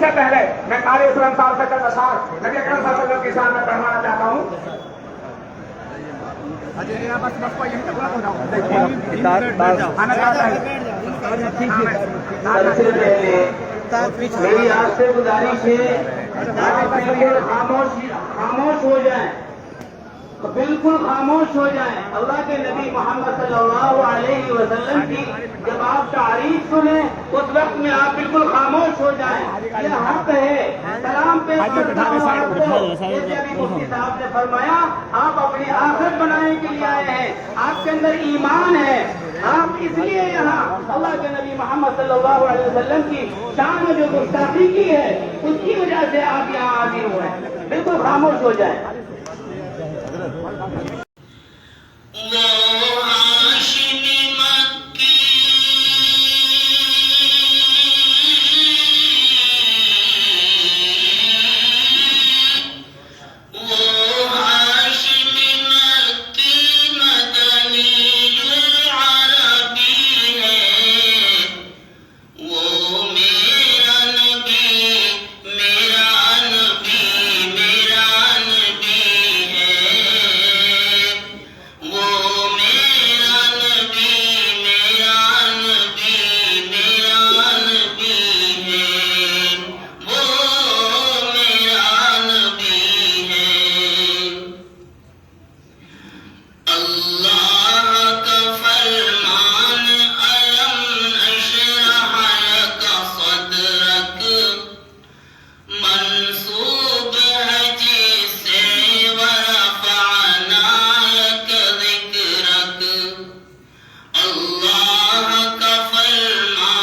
سے پہلے میں قاری اسلم صاحب سے چند اشعار نبی اکرم صلی اللہ علیہ وسلم کی شان میں پڑھوانا چاہتا ہوں. سب سے پہلے میری آپ سے گزارش ہے آپ بالکل خاموش ہو جائیں, بالکل خاموش ہو جائیں. اللہ کے نبی محمد صلی اللہ علیہ وسلم کی جب آپ تعریف سنیں اس وقت میں آپ بالکل خاموش ہو جائیں. یہ حق ہے. سلام پیش کرتا ہوں آپ کو, جیسے ابھی مفتی صاحب نے فرمایا آپ اپنی آخرت بنانے کے لیے آئے ہیں, آپ کے اندر ایمان ہے, آپ اس لیے یہاں اللہ کے نبی محمد صلی اللہ علیہ وسلم کی شان میں جو گستاخی کی ہے اس کی وجہ سے آپ یہاں حاضر ہوئے ہیں. بالکل خاموش ہو جائیں.